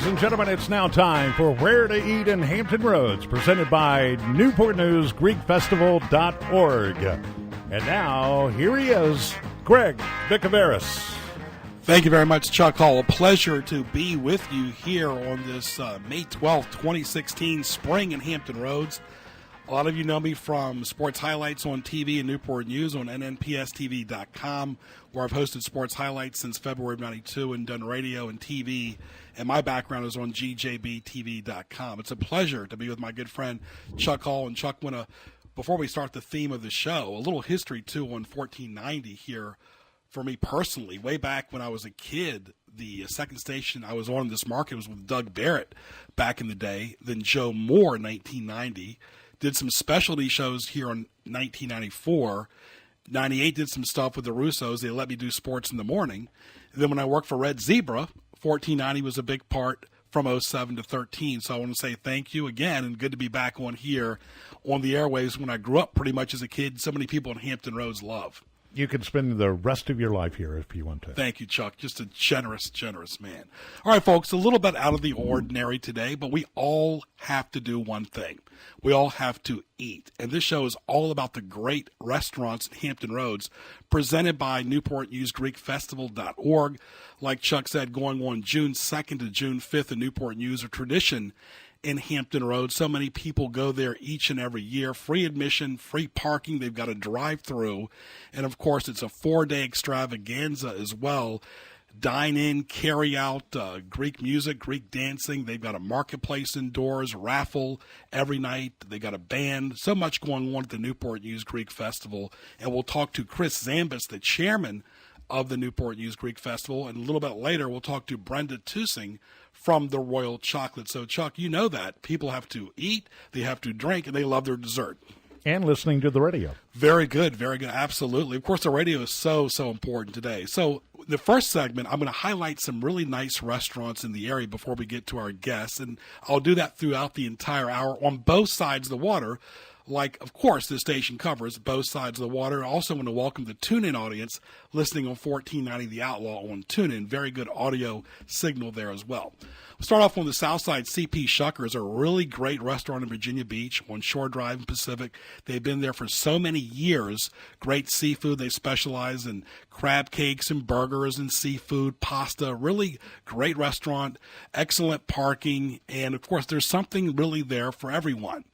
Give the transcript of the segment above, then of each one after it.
Ladies and gentlemen, it's now time for Where to Eat in Hampton Roads, presented by NewportNewsGreekFestival.org. And now, here he is, Greg Bicouvaris. Thank you very much, Chuck Hall. A pleasure to be with you here on this May 12th, 2016 spring in Hampton Roads. A lot of you know me from sports highlights on TV and Newport News on nnpstv.com, where I've hosted sports highlights since February of 92 and done radio and TV. And my background is on gjbtv.com. It's a pleasure to be with my good friend Chuck Hall. And Chuck, before we start the theme of the show, a little history too on 1490 here for me personally. Way back when I was a kid, the second station I was on in this market was with Doug Barrett back in the day, then Joe Moore in 1990. Did some specialty shows here in 1994. 98 did some stuff with the Russos. They let me do sports in the morning. And then when I worked for Red Zebra, 1490 was a big part from 07 to 13. So I want to say thank you again, and good to be back on here on the airwaves when I grew up pretty much as a kid. So many people in Hampton Roads love. You can spend the rest of your life here if you want to. Thank you, Chuck. Just a generous, generous man. All right, folks, a little bit out of the ordinary today, but we all have to do one thing. We all have to eat. And this show is all about the great restaurants in Hampton Roads, presented by NewportNewsGreekFestival.org. Like Chuck said, going on June 2nd to June 5th in Newport News, a tradition in Hampton Roads. So many people go there each and every year. Free admission, free parking. They've got a drive-through. And, of course, it's a 4-day extravaganza as well. Dine in, carry out, Greek music, Greek dancing. They've got a marketplace indoors, raffle every night. They got a band. So much going on at the Newport News Greek Festival. And we'll talk to Chris Zambas, the chairman of the Newport News Greek Festival. And a little bit later, we'll talk to Brenda Tusing from the Royal Chocolate. So, Chuck, you know that. People have to eat, they have to drink, and they love their dessert. And listening to the radio. Very good, very good. Absolutely. Of course, the radio is so important today. So the first segment, I'm going to highlight some really nice restaurants in the area before we get to our guests. And I'll do that throughout the entire hour on both sides of the water. Like, of course, this station covers both sides of the water. I also want to welcome the tune-in audience listening on 1490 The Outlaw on TuneIn. Very good audio signal there as well. We'll start off on the south side. CP Shuckers, a really great restaurant in Virginia Beach on Shore Drive and Pacific. They've been there for so many years. Great seafood. They specialize in crab cakes and burgers and seafood, pasta. Really great restaurant, excellent parking, and, of course, there's something really there for everyone.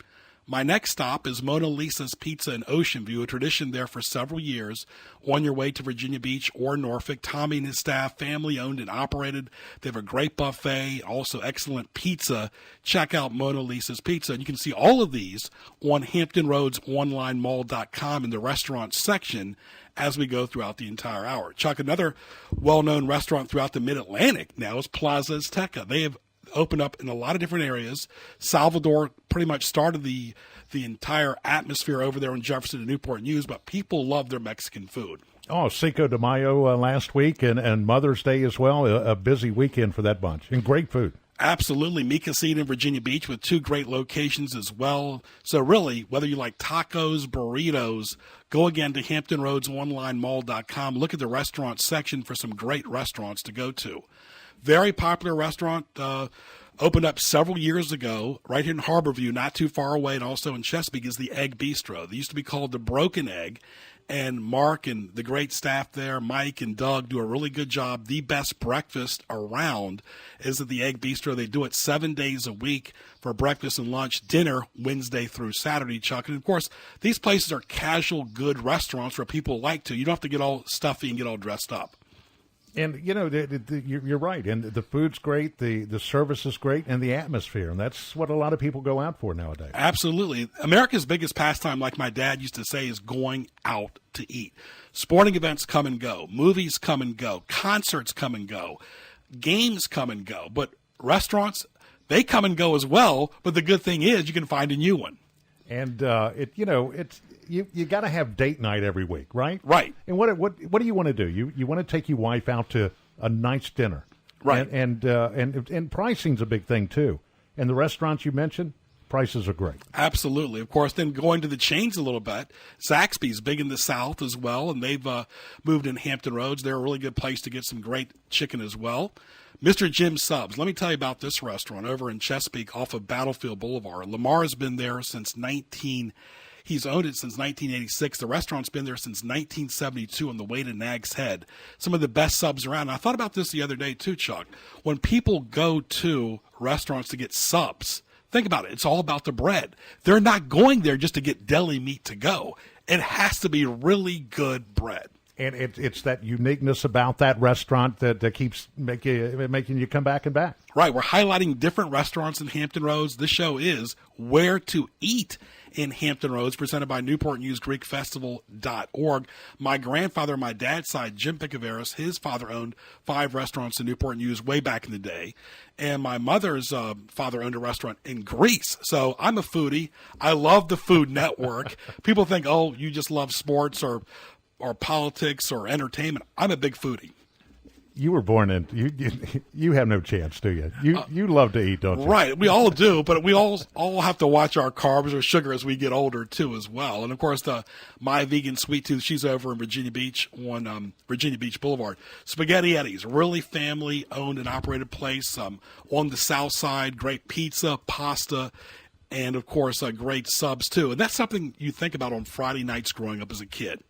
My next stop is Mona Lisa's Pizza in Ocean View, a tradition there for several years. On your way to Virginia Beach or Norfolk, Tommy and his staff, family-owned and operated. They have a great buffet, also excellent pizza. Check out Mona Lisa's Pizza. And you can see all of these on HamptonRoadsOnlineMall.com in the restaurant section as we go throughout the entire hour. Chuck, another well-known restaurant throughout the Mid-Atlantic now is Plaza Azteca. They have opened up in a lot of different areas. Salvador pretty much started the entire atmosphere over there in Jefferson and Newport News, but people love their Mexican food. Oh, Cinco de Mayo last week and Mother's Day as well. A busy weekend for that bunch. And great food. Absolutely. Mi Casita in Virginia Beach with 2 great locations as well. So really, whether you like tacos, burritos, go again to HamptonRoadsOnlineMall.com. Look at the restaurant section for some great restaurants to go to. Very popular restaurant, opened up several years ago, right here in Harborview, not too far away, and also in Chesapeake, is the Egg Bistro. They used to be called the Broken Egg, and Mark and the great staff there, Mike and Doug, do a really good job. The best breakfast around is at the Egg Bistro. They do it 7 days a week for breakfast and lunch, dinner Wednesday through Saturday, Chuck. And, of course, these places are casual, good restaurants where people like to. You don't have to get all stuffy and get all dressed up. And, you know, you're right. And the food's great, the service is great, and the atmosphere. And that's what a lot of people go out for nowadays. Absolutely. America's biggest pastime, like my dad used to say, is going out to eat. Sporting events come and go. Movies come and go. Concerts come and go. Games come and go. But restaurants, they come and go as well. But the good thing is you can find a new one. And, you got to have date night every week, right? Right. And what do you want to do? You want to take your wife out to a nice dinner. Right. And pricing's a big thing, too. And the restaurants you mentioned, prices are great. Absolutely. Of course, then going to the chains a little bit, Zaxby's big in the South as well, and they've moved in Hampton Roads. They're a really good place to get some great chicken as well. Mr. Jim's Subs. Let me tell you about this restaurant over in Chesapeake off of Battlefield Boulevard. Lamar has been there since He's owned it since 1986. The restaurant's been there since 1972 on the way to Nag's Head. Some of the best subs around. And I thought about this the other day too, Chuck. When people go to restaurants to get subs, think about it. It's all about the bread. They're not going there just to get deli meat to go. It has to be really good bread. And it's that uniqueness about that restaurant that keeps making you come back and back. Right. We're highlighting different restaurants in Hampton Roads. This show is Where to Eat in Hampton Roads, presented by NewportNewsGreekFestival.org. My grandfather on my dad's side, Jim Bicouvaris, his father owned 5 restaurants in Newport News way back in the day. And my mother's father owned a restaurant in Greece. So I'm a foodie. I love the Food Network. People think, oh, you just love sports or politics or entertainment. I'm a big foodie. You were born in you have no chance, do you? You love to eat, don't you? Right, we all do, but we all have to watch our carbs or sugar as we get older too, as well. And of course, My Vegan Sweet Tooth, she's over in Virginia Beach on Virginia Beach Boulevard. Spaghetti Eddie's, really family owned and operated place on the South Side. Great pizza, pasta, and of course, great subs too. And that's something you think about on Friday nights growing up as a kid.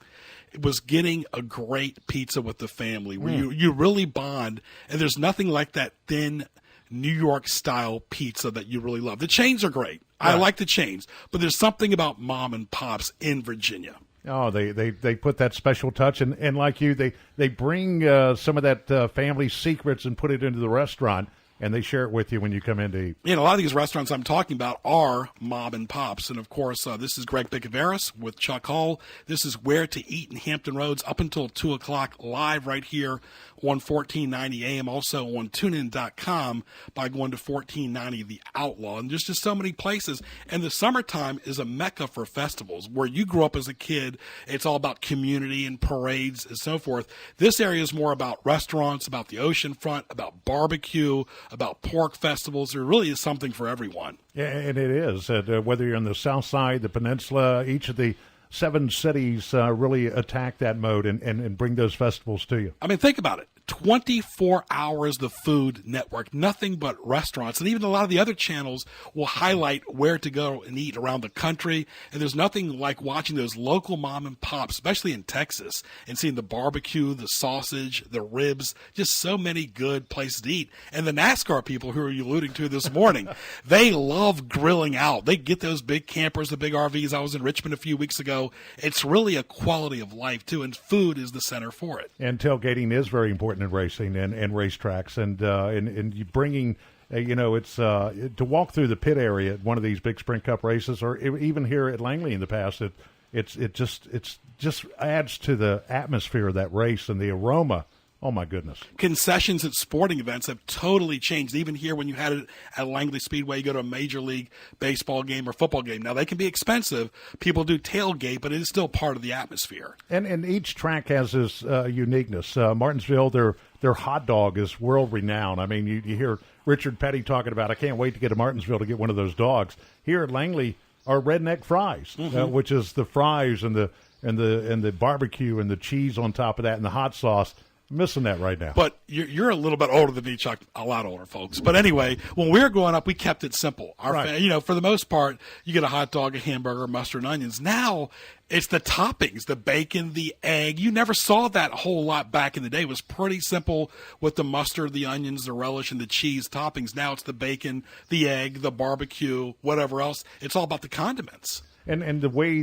It was getting a great pizza with the family where you really bond, and there's nothing like that thin New York style pizza that you really love. The chains are great. Right. I like the chains, but there's something about mom and pops in Virginia. Oh, they put that special touch, and like you, they bring some of that family secrets and put it into the restaurant, and they share it with you when you come in to eat. You know, a lot of these restaurants I'm talking about are mom and pops. And, of course, this is Greg Bicouvaris with Chuck Hall. This is Where to Eat in Hampton Roads up until 2 o'clock live right here on 1490 AM, also on tunein.com by going to 1490 The Outlaw. And there's just so many places. And the summertime is a mecca for festivals. Where you grew up as a kid, it's all about community and parades and so forth. This area is more about restaurants, about the ocean front, about barbecue, about pork festivals. There really is something for everyone. Yeah, and it is. Whether you're on the south side, the peninsula, each of the 7 cities really attack that mode and bring those festivals to you. I mean, think about it. 24 hours, the Food Network, nothing but restaurants. And even a lot of the other channels will highlight where to go and eat around the country. And there's nothing like watching those local mom and pops, especially in Texas, and seeing the barbecue, the sausage, the ribs, just so many good places to eat. And the NASCAR people who are you alluding to this morning, they love grilling out. They get those big campers, the big RVs. I was in Richmond a few weeks ago. It's really a quality of life, too, and food is the center for it. And tailgating is very important in racing and racetracks, and you bringing, it's to walk through the pit area at one of these big Sprint Cup races, or even here at Langley in the past, it just adds to the atmosphere of that race and the aroma. Oh, my goodness. Concessions at sporting events have totally changed. Even here when you had it at Langley Speedway, you go to a Major League Baseball game or football game. Now, they can be expensive. People do tailgate, but it is still part of the atmosphere. And each track has its uniqueness. Martinsville, their hot dog is world-renowned. I mean, you hear Richard Petty talking about, I can't wait to get to Martinsville to get one of those dogs. Here at Langley are redneck fries, which is the fries and the barbecue and the cheese on top of that and the hot sauce. Missing that right now. But you're a little bit older than me, Chuck. A lot older, folks. But anyway, when we were growing up, we kept it simple. Right. For the most part, you get a hot dog, a hamburger, mustard, and onions. Now it's the toppings, the bacon, the egg. You never saw that a whole lot back in the day. It was pretty simple with the mustard, the onions, the relish, and the cheese toppings. Now it's the bacon, the egg, the barbecue, whatever else. It's all about the condiments. And the way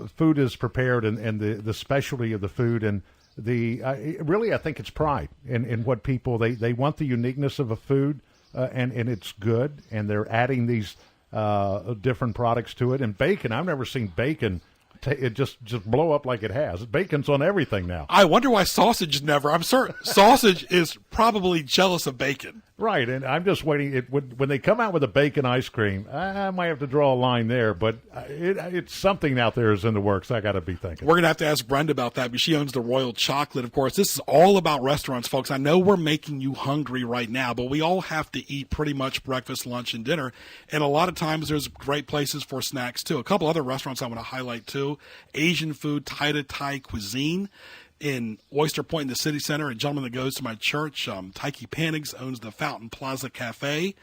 food is prepared and the specialty of the food and I think it's pride in what people they want the uniqueness of a food and it's good, and they're adding these different products to it. And bacon, I've never seen bacon it just blow up like it has. Bacon's on everything now. I wonder why sausage never. I'm certain sausage is probably jealous of bacon. Right, and I'm just waiting. When they come out with a bacon ice cream, I might have to draw a line there, but it's something out there is in the works. I got to be thinking. We're going to have to ask Brenda about that, because she owns the Royal Chocolate, of course. This is all about restaurants, folks. I know we're making you hungry right now, but we all have to eat pretty much breakfast, lunch, and dinner, and a lot of times there's great places for snacks, too. A couple other restaurants I want to highlight, too. Asian food, Thai cuisine. In Oyster Point in the city center, a gentleman that goes to my church, Taiki Panigs, owns the Fountain Plaza Cafe.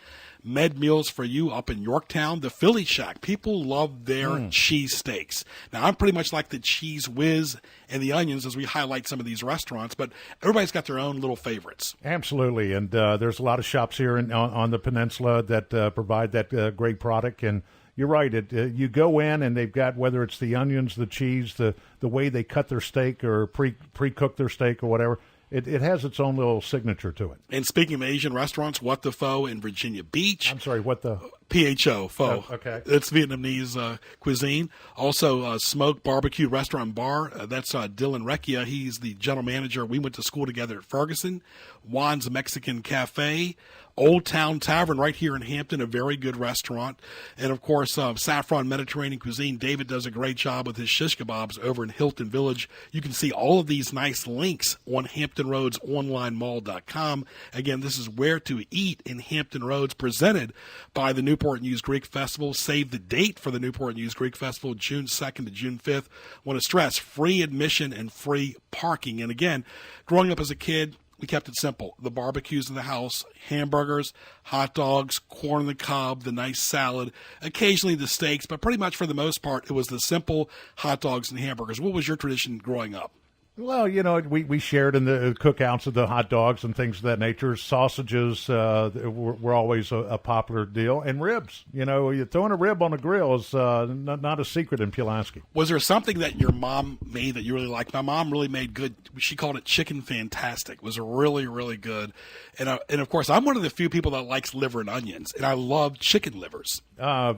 Med Meals for You up in Yorktown. The Philly Shack. People love their cheese steaks. Now, I'm pretty much like the Cheese Whiz and the Onions as we highlight some of these restaurants, but everybody's got their own little favorites. Absolutely, and there's a lot of shops here on the peninsula that provide that great product, and you're right. You go in and they've got, whether it's the onions, the cheese, the way they cut their steak or pre-cook their steak or whatever, it has its own little signature to it. And speaking of Asian restaurants, What the Pho in Virginia Beach. I'm sorry, what the? PHO, pho. Oh, okay. It's Vietnamese cuisine. Also, Smoke Barbecue Restaurant Bar. That's Dylan Recchia. He's the general manager. We went to school together at Ferguson. Juan's Mexican Cafe. Old Town Tavern right here in Hampton, a very good restaurant. And, of course, Saffron Mediterranean Cuisine. David does a great job with his shish kebabs over in Hilton Village. You can see all of these nice links on HamptonRoadsOnlineMall.com. Again, this is Where to Eat in Hampton Roads, presented by the Newport News Greek Festival. Save the date for the Newport News Greek Festival, June 2nd to June 5th. I want to stress, free admission and free parking. And, again, growing up as a kid, we kept it simple. The barbecues in the house, hamburgers, hot dogs, corn on the cob, the nice salad, occasionally the steaks, but pretty much for the most part, it was the simple hot dogs and hamburgers. What was your tradition growing up? Well, we shared in the cookouts of the hot dogs and things of that nature. Sausages were always a popular deal, and ribs. You're throwing a rib on a grill is not a secret in Pulaski. Was there something that your mom made that you really liked? My mom really made good. She called it chicken fantastic. It was really, really good. And of course, I'm one of the few people that likes liver and onions, and I love chicken livers. I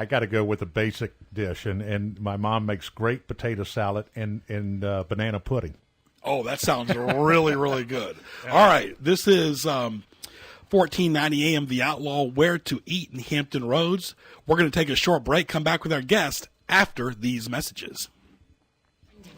got to go with a basic dish, and my mom makes great potato salad and banana pudding. Oh, that sounds really, really good. All right, this is 1490 AM, The Outlaw, Where to Eat in Hampton Roads. We're going to take a short break, come back with our guest after these messages.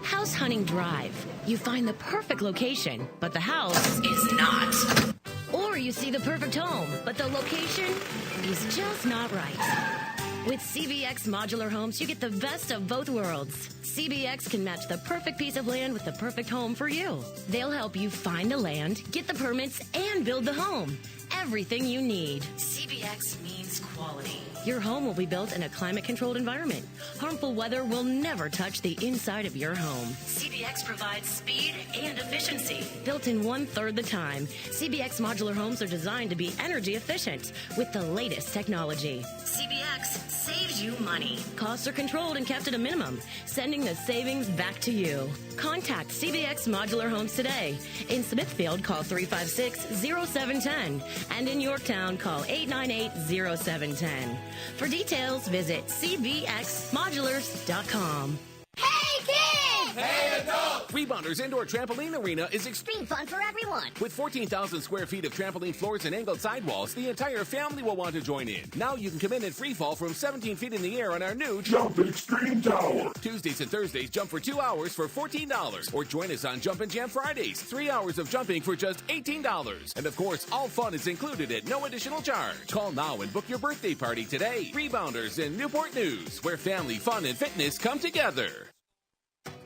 House Hunting Drive. You find the perfect location, but the house is not. Or you see the perfect home, but the location is just not right. With CBX Modular Homes, you get the best of both worlds. CBX can match the perfect piece of land with the perfect home for you. They'll help you find the land, get the permits, and build the home. Everything you need. CBX means quality. Your home will be built in a climate-controlled environment. Harmful weather will never touch the inside of your home. CBX provides speed and efficiency. Built in 1/3 the time, CBX Modular Homes are designed to be energy efficient with the latest technology. CBX saves you money. Costs are controlled and kept at a minimum, sending the savings back to you. Contact CBX Modular Homes today. In Smithfield, call 356-0710. And in Yorktown, call 898-0710. For details, visit cbxmodulars.com. Hey, kids! Hey, adults! Rebounders Indoor Trampoline Arena is Extreme fun for everyone. With 14,000 square feet of trampoline floors and angled sidewalls, the entire family will want to join in. Now you can come in free fall from 17 feet in the air on our new Jump Extreme Tower. Tuesdays and Thursdays, jump for 2 hours for $14. Or join us on Jump and Jam Fridays, 3 hours of jumping for just $18. And of course, all fun is included at no additional charge. Call now and book your birthday party today. Rebounders in Newport News, where family, fun, and fitness come together.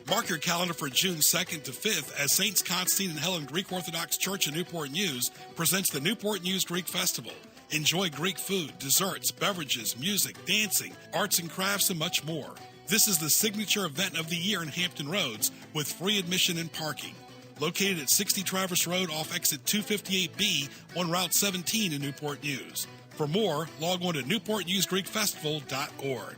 Mark your calendar for June 2nd to 5th as Saints Constantine and Helen Greek Orthodox Church in Newport News presents the Newport News Greek Festival. Enjoy Greek food, desserts, beverages, music, dancing, arts and crafts, and much more. This is the signature event of the year in Hampton Roads with free admission and parking. Located at 60 Traverse Road off exit 258B on Route 17 in Newport News. For more, log on to newportnewsgreekfestival.org.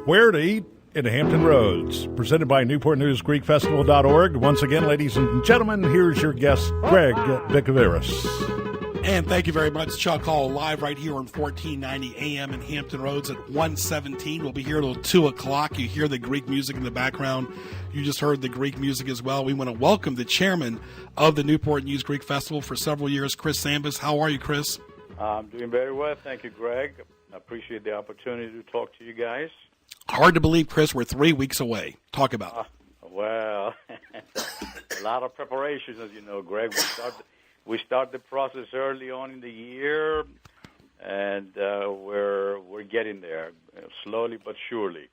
Where to Eat in Hampton Roads, presented by NewportNewsGreekFestival.org. Once again, ladies and gentlemen, here's your guest, Greg Bicouvaris. And thank you very much, Chuck Hall, live right here on 1490 AM in Hampton Roads at 117. We'll be here till 2 o'clock. You hear the Greek music in the background. You just heard the Greek music as well. We want to welcome the chairman of the Newport News Greek Festival for several years, Chris Zambas. How are you, Chris? I'm doing very well. Thank you, Greg. I appreciate the opportunity to talk to you guys. Hard to believe, Chris, we're 3 weeks away. Talk about it. Well, a lot of preparations, as you know, Greg. We start the process early on in the year, and we're getting there, slowly but surely.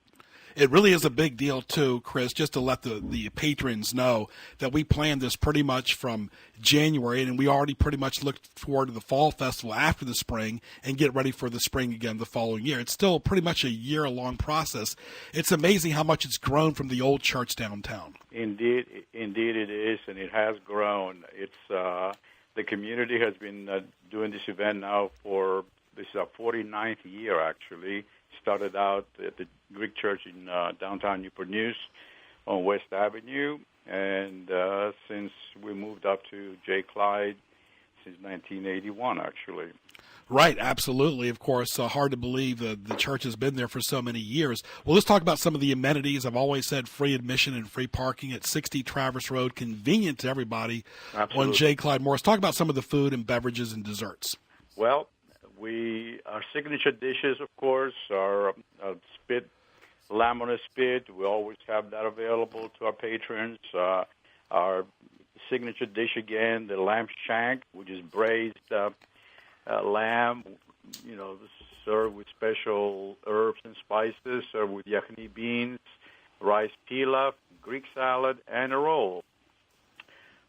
It really is a big deal, too, Chris, just to let the patrons know that we planned this pretty much from January, and we already pretty much look forward to the fall festival after the spring and get ready for the spring again the following year. It's still pretty much a year-long process. It's amazing how much it's grown from the old church downtown. Indeed it is, and it has grown. It's the community has been doing this event now this is our 49th year, actually. Started out at the Greek church in downtown Newport News on West Avenue, and since we moved up to J. Clyde since 1981, actually. Right, absolutely. Of course, hard to believe the church has been there for so many years. Well, let's talk about some of the amenities. I've always said free admission and free parking at 60 Traverse Road, convenient to everybody. Absolutely. On J. Clyde Morris. Talk about some of the food and beverages and desserts. Well, our signature dishes, of course, are lamb on a spit. We always have that available to our patrons. Our signature dish again, the lamb shank, which is braised lamb, served with special herbs and spices, served with yachni beans, rice pilaf, Greek salad, and a roll.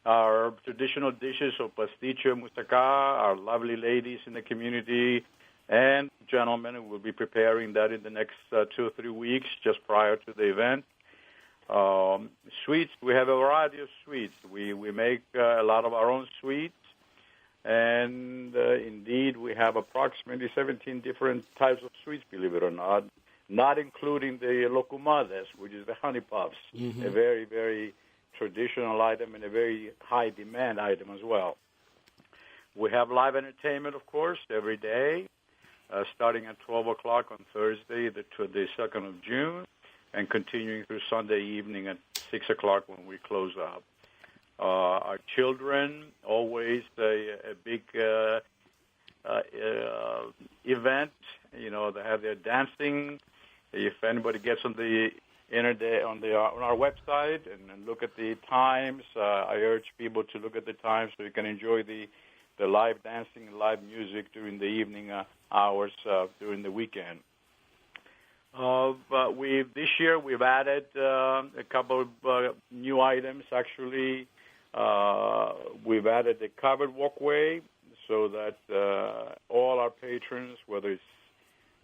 Our traditional dishes of pasticcio and moussaka, our lovely ladies in the community and gentlemen will be preparing that in the next 2 or 3 weeks, just prior to the event. Sweets, we have a variety of sweets. We make a lot of our own sweets. And indeed, we have approximately 17 different types of sweets, believe it or not including the locumades, which is the honey puffs, a very, very traditional item and a very high-demand item as well. We have live entertainment, of course, every day, starting at 12 o'clock on Thursday, the 2nd of June, and continuing through Sunday evening at 6 o'clock when we close up. Our children, always a big event. They have their dancing. If anybody gets on the internet, on our website and look at the times, I urge people to look at the times so you can enjoy the live dancing and live music during the evening hours during the weekend. This year we've added a couple of new items, actually. We've added a covered walkway so that all our patrons, whether it's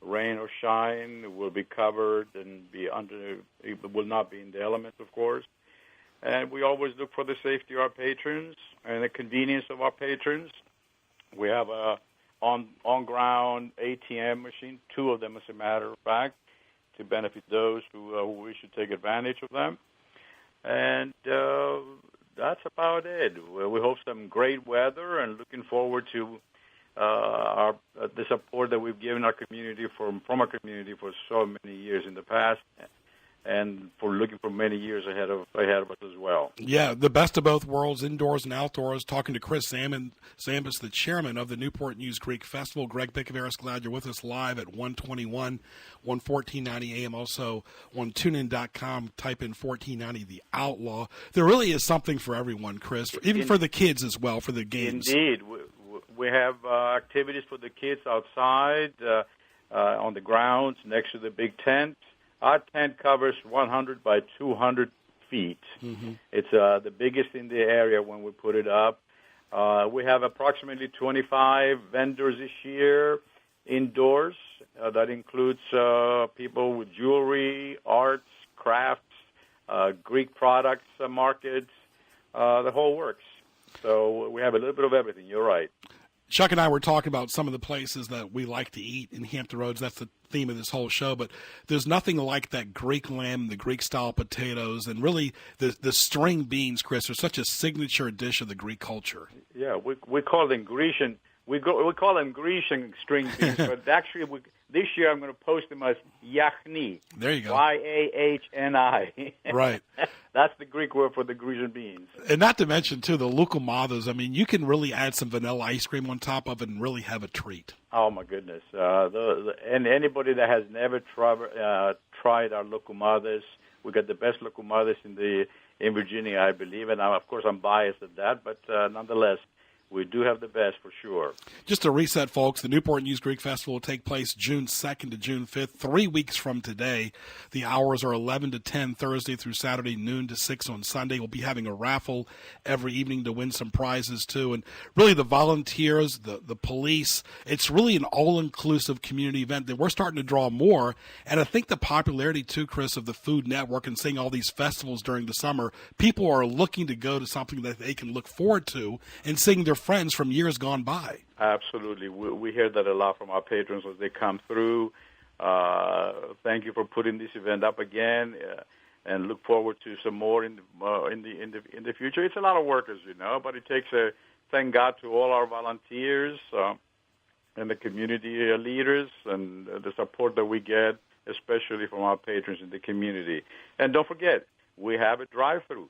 rain or shine, will be covered and will not be in the elements, of course. And we always look for the safety of our patrons and the convenience of our patrons. We have a on-ground ATM machine, 2 of them, as a matter of fact, to benefit those who wish to take advantage of them. And that's about it. We hope some great weather and looking forward to the support that we've given our community from our community for so many years in the past, and for looking for many years ahead of us as well. Yeah, the best of both worlds, indoors and outdoors. Talking to Chris Zambas, the chairman of the Newport News Greek Festival. Greg Bicouvaris, glad you're with us live at 121, 1490 AM. Also on TuneIn.com, type in 1490 The Outlaw. There really is something for everyone, Chris, even for the kids as well, for the games. Indeed. We have activities for the kids outside, on the grounds, next to the big tent. Our tent covers 100 by 200 feet. It's the biggest in the area when we put it up. We have approximately 25 vendors this year indoors. That includes people with jewelry, arts, crafts, Greek products, markets, the whole works. So we have a little bit of everything. You're right. Chuck and I were talking about some of the places that we like to eat in Hampton Roads. That's the theme of this whole show. But there's nothing like that Greek lamb, the Greek-style potatoes, and really the string beans, Chris, are such a signature dish of the Greek culture. Yeah, we call them Grecian We call them Grecian string beans, but actually this year I'm going to post them as yachni. There you go. Yahni. Right. That's the Greek word for the Grecian beans. And not to mention, too, the loukoumades. I mean, you can really add some vanilla ice cream on top of it and really have a treat. Oh, my goodness. And anybody that has never tried our loukoumades, we got the best loukoumades in Virginia, I believe. And, of course, I'm biased at that, but nonetheless, we do have the best for sure. Just to reset, folks, the Newport News Greek Festival will take place June 2nd to June 5th, 3 weeks from today. The hours are 11 to 10 Thursday through Saturday, noon to 6 on Sunday. We'll be having a raffle every evening to win some prizes, too. And really the volunteers, the police, it's really an all-inclusive community event that we're starting to draw more. And I think the popularity, too, Chris, of the Food Network and seeing all these festivals during the summer, people are looking to go to something that they can look forward to and seeing their friends from years gone by. Absolutely. We hear that a lot from our patrons as they come through. Thank you for putting this event up again, and look forward to some more in the future. It's a lot of work, as you know, but it takes thank God to all our volunteers and the community leaders and the support that we get, especially from our patrons in the community. And don't forget, we have a drive-through.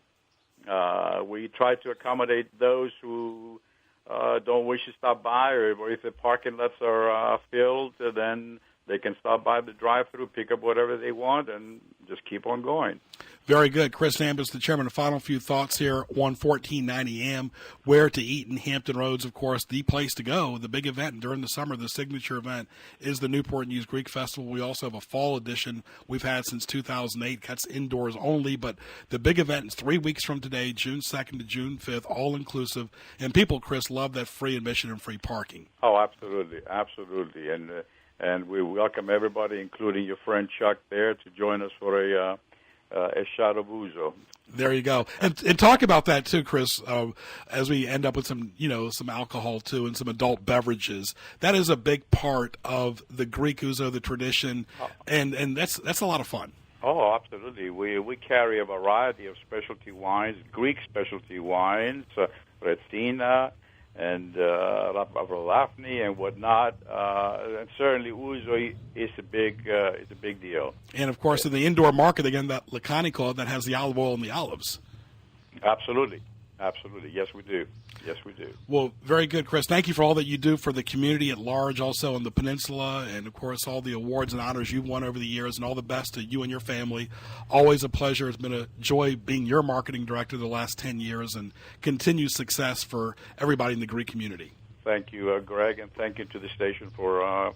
We try to accommodate those who don't wish to stop by, or if the parking lots are filled, then they can stop by the drive-thru, pick up whatever they want, and just keep on going. Very good. Chris Zambas, the chairman. A final few thoughts here on 1490 AM. Where to eat in Hampton Roads, of course, the place to go. The big event during the summer, the signature event, is the Newport News Greek Festival. We also have a fall edition we've had since 2008. That's indoors only, but the big event is 3 weeks from today, June 2nd to June 5th, all-inclusive. And people, Chris, love that free admission and free parking. Oh, absolutely, absolutely. And we welcome everybody, including your friend Chuck there, to join us for a shot of ouzo. There you go. And talk about that too, Chris, as we end up with some alcohol too and some adult beverages. That is a big part of the Greek ouzo, the tradition, and that's a lot of fun. Oh, absolutely. We carry a variety of specialty wines, Greek specialty wines, Retsina, and Ravlafni and whatnot, and certainly ouzo is a big deal. And of course, in the indoor market, again, that laconico that has the olive oil and the olives. Absolutely. Yes, we do. Well, very good, Chris. Thank you for all that you do for the community at large, also on the peninsula, and of course all the awards and honors you've won over the years, and all the best to you and your family. Always a pleasure. It's been a joy being your marketing director the last 10 years, and continued success for everybody in the Greek community. Thank you, Greg, and thank you to the station for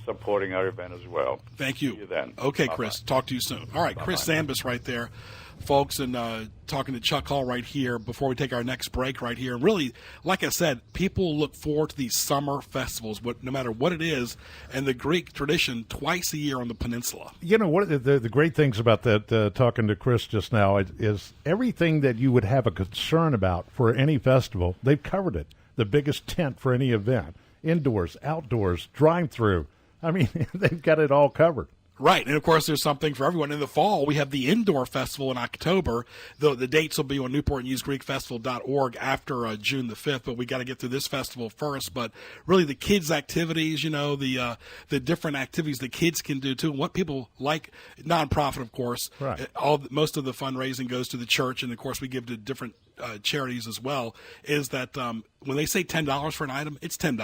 supporting our event as well. Thank you. See you then. Okay, Bye-bye. Chris. Talk to you soon. All right, Chris Zambas right there, folks, and talking to Chuck Hall right here before we take our next break right here. And really, like I said, people look forward to these summer festivals, no matter what it is, and the Greek tradition twice a year on the peninsula. You know, one of the great things about that, talking to Chris just now, is everything that you would have a concern about for any festival, they've covered it. The biggest tent for any event, indoors, outdoors, drive-through. I mean, they've got it all covered. Right, and of course there's something for everyone. In the fall, we have the indoor festival in October. The dates will be on newportnewsgreekfestival.org after June the 5th, but we got to get through this festival first. But really the kids' activities, the different activities the kids can do too, and what people like, nonprofit of course. Right. Most of the fundraising goes to the church, and of course we give to different charities as well, is that when they say $10 for an item, it's $10.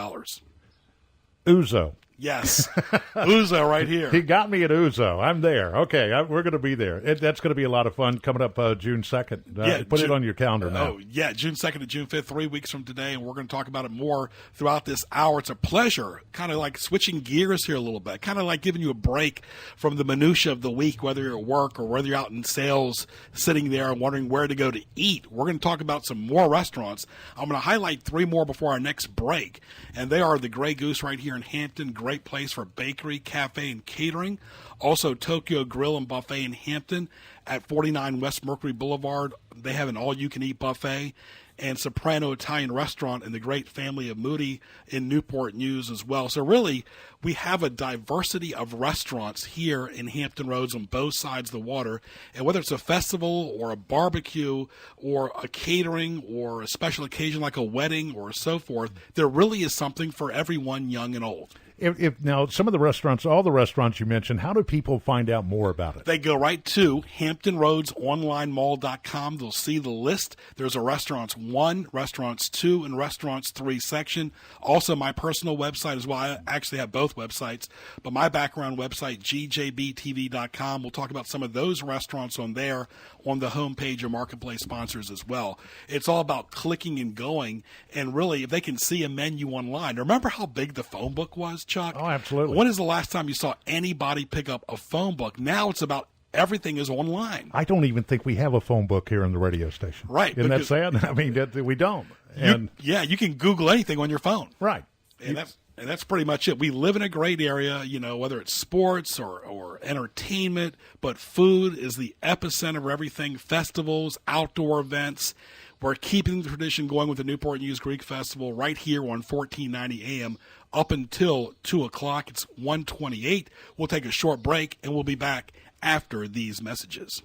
Ouzo. Yes, ouzo right here. He got me at ouzo. I'm there. Okay, we're going to be there. That's going to be a lot of fun coming up June 2nd. Put it on your calendar now. Oh, yeah, June 2nd to June 5th, 3 weeks from today, and we're going to talk about it more throughout this hour. It's a pleasure, kind of like switching gears here a little bit, kind of like giving you a break from the minutia of the week, whether you're at work or whether you're out in sales, sitting there and wondering where to go to eat. We're going to talk about some more restaurants. I'm going to highlight 3 more before our next break, and they are the Grey Goose right here in Hampton. Great place for bakery, cafe, and catering. Also, Tokyo Grill and Buffet in Hampton at 49 West Mercury Boulevard. They have an all-you-can-eat buffet. and Soprano Italian Restaurant and the great family of Moody in Newport News as well. So really, we have a diversity of restaurants here in Hampton Roads on both sides of the water. And whether it's a festival or a barbecue or a catering or a special occasion like a wedding or so forth, there really is something for everyone, young and old. If now some of the restaurants, all the restaurants you mentioned, how do people find out more about it? They go right to HamptonRoadsOnlineMall.com. They'll see the list. There's a Restaurants 1, Restaurants 2, and Restaurants 3 section. Also, my personal website as well. I actually have both websites, but my background website, gjbtv.com. We'll talk about some of those restaurants on there on the homepage of Marketplace sponsors as well. It's all about clicking and going, and really, if they can see a menu online. Remember how big the phone book was, Chuck? Oh, absolutely. When is the last time you saw anybody pick up a phone book? Now it's about everything is online. I don't even think we have a phone book here in the radio station. Right. Isn't that sad? I mean, we don't. And you can Google anything on your phone. Right. And that's pretty much it. We live in a great area, whether it's sports or entertainment, but food is the epicenter of everything. Festivals, outdoor events. We're keeping the tradition going with the Newport News Greek Festival right here on 1490 AM up until 2 o'clock. It's 1:28. We'll take a short break, and we'll be back after these messages.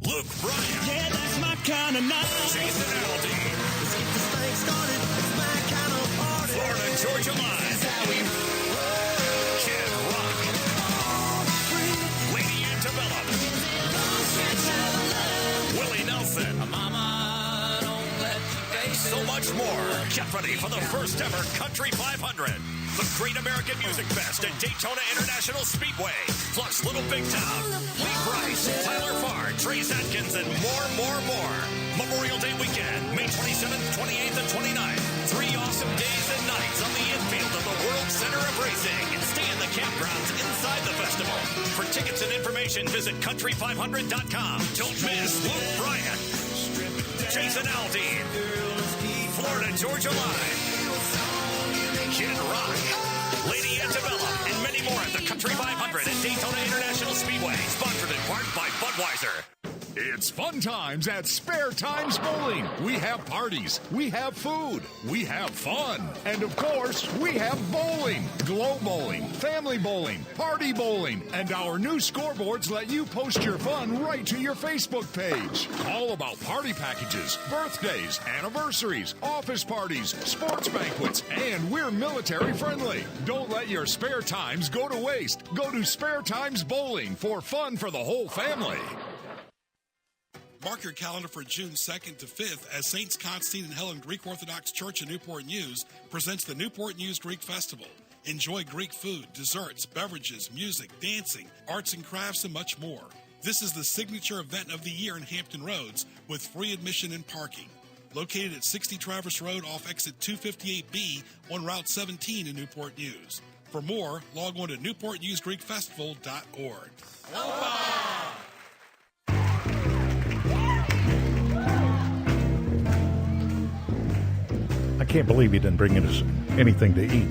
Luke Bryan. Yeah, that's my kind of night. Jason Aldean. Let's get this thing started. It's my kind of party. Florida Georgia Line. That's how we roll. Kid Rock. Lady Antebellum. Willie Nelson. Mama, don't let you And so much more. Get ready for the first ever Country 500. The Great American Music Fest at Daytona International Speedway. Plus Little Big Town, Lee Price, Tyler Farr, Trace Atkins, and more. Memorial Day weekend, May 27th, 28th, and 29th. 3 awesome days and nights on the infield of the World Center of Racing. And stay in the campgrounds inside the festival. For tickets and information, visit country500.com. Don't miss Luke Bryan, Jason Aldean, Florida Georgia Line, Kid Rock, Lady Antebellum, and many more at the Country 500 at Daytona International Speedway. Sponsored in part by Budweiser. It's fun times at Spare Times Bowling. We have parties, we have food, we have fun, and of course, we have bowling. Glow bowling, family bowling, party bowling, and our new scoreboards let you post your fun right to your Facebook page. All about party packages, birthdays, anniversaries, office parties, sports banquets, and we're military friendly. Don't let your spare times go to waste. Go to Spare Times Bowling for fun for the whole family. Mark your calendar for June 2nd to 5th as Saints Constantine and Helen Greek Orthodox Church in Newport News presents the Newport News Greek Festival. Enjoy Greek food, desserts, beverages, music, dancing, arts and crafts, and much more. This is the signature event of the year in Hampton Roads with free admission and parking. Located at 60 Traverse Road off exit 258B on Route 17 in Newport News. For more, log on to newportnewsgreekfestival.org. I can't believe you didn't bring us anything to eat,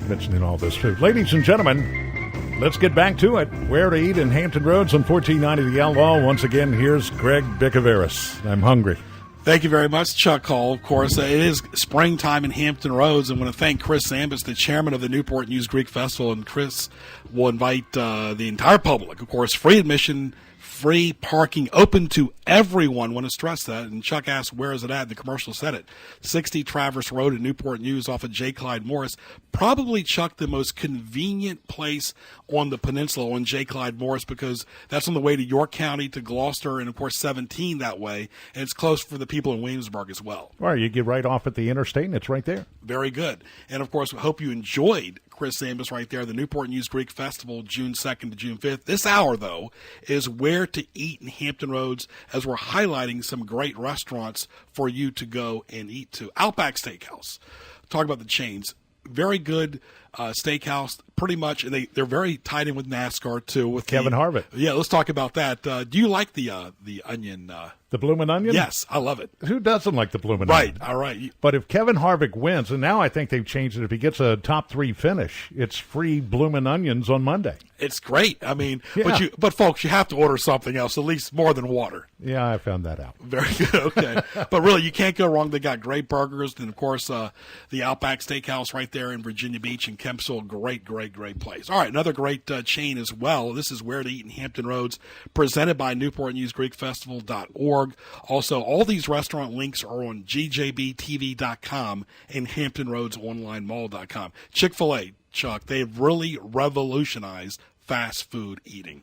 mentioning all this food. Ladies and gentlemen, let's get back to it. Where to eat in Hampton Roads on 1490 The Outlaw. Once again, here's Greg Bicouvaris. I'm hungry. Thank you very much, Chuck Hall. Of course, it is springtime in Hampton Roads. I want to thank Chris Zambas, the chairman of the Newport News Greek Festival, and Chris will invite the entire public, of course, free admission, free parking, open to everyone. I want to stress that. And Chuck asked, where is it at? The commercial said it. 60 Traverse Road in Newport News off of J. Clyde Morris. Probably, Chuck, the most convenient place on the peninsula on J. Clyde Morris because that's on the way to York County, to Gloucester, and, of course, 17 that way. And it's close for the people in Williamsburg as well. Well, you get right off at the interstate, and it's right there. Very good. And, of course, we hope you enjoyed Chris Zambas right there, the Newport News Greek Festival, June 2nd to June 5th. This hour, though, is where to eat in Hampton Roads as we're highlighting some great restaurants for you to go and eat to. Outback Steakhouse. Talk about the chains. Very good Steakhouse, pretty much, and they're very tied in with NASCAR too. With Kevin Harvick. Yeah, let's talk about that. Do you like the onion? The bloomin' onion? Yes, I love it. Who doesn't like the bloomin' Right, onion? all right. But if Kevin Harvick wins, and now I think they've changed it, if he gets a top 3 finish, it's free bloomin' onions on Monday. It's great. I mean, Yeah. but folks, you have to order something else, at least more than water. Yeah, I found that out. Very good. Okay. But really, you can't go wrong. They got great burgers. And, of course, the Outback Steakhouse right there in Virginia Beach and Kempsville. Great, great, great place. All right, another great chain as well. This is Where to Eat in Hampton Roads, presented by NewportNewsGreekFestival.org. Also, all these restaurant links are on gjbtv.com and HamptonRoadsOnlineMall.com. Chick-fil-A, Chuck, they've really revolutionized fast food eating.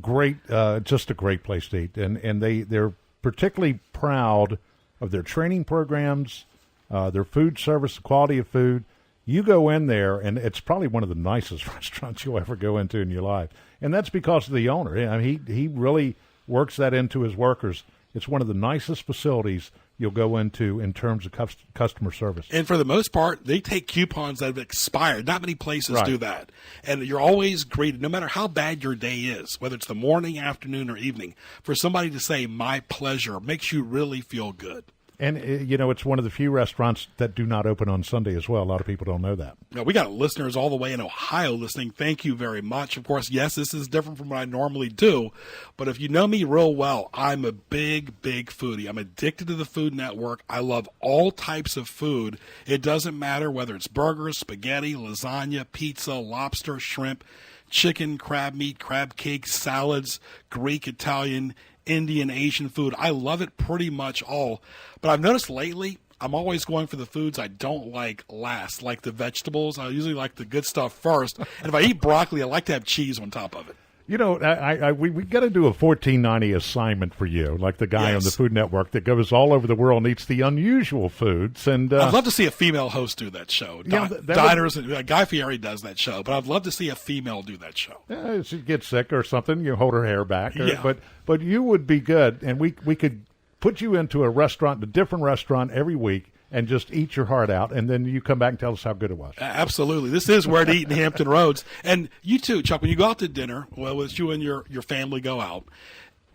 Great, just a great place to eat. And they're particularly proud of their training programs, their food service, the quality of food. You go in there, and it's probably one of the nicest restaurants you'll ever go into in your life. And that's because of the owner. I mean, he really works that into his workers. It's one of the nicest facilities you'll go into in terms of customer service. And for the most part, they take coupons that have expired. Not many places do that. And you're always greeted, no matter how bad your day is, whether it's the morning, afternoon, or evening, for somebody to say, "My pleasure," makes you really feel good. And, it's one of the few restaurants that do not open on Sunday as well. A lot of people don't know that. Now, we got listeners all the way in Ohio listening. Thank you very much. Of course, yes, this is different from what I normally do. But if you know me real well, I'm a big, big foodie. I'm addicted to the Food Network. I love all types of food. It doesn't matter whether it's burgers, spaghetti, lasagna, pizza, lobster, shrimp, chicken, crab meat, crab cakes, salads, Greek, Italian, Indian, Asian food. I love it pretty much all. But I've noticed lately, I'm always going for the foods I don't like last, like the vegetables. I usually like the good stuff first. And if I eat broccoli, I like to have cheese on top of it. We got to do a $14.90 assignment for you, like the guy on the Food Network that goes all over the world and eats the unusual foods. And I'd love to see a female host do that show. Diners, Guy Fieri does that show, but I'd love to see a female do that show. She gets sick or something, you hold her hair back. But you would be good, and we could put you into a different restaurant every week, and just eat your heart out, and then you come back and tell us how good it was. Absolutely. This is Where to Eat in Hampton Roads. And you too, Chuck, when you go out to dinner, well, as you and your family go out,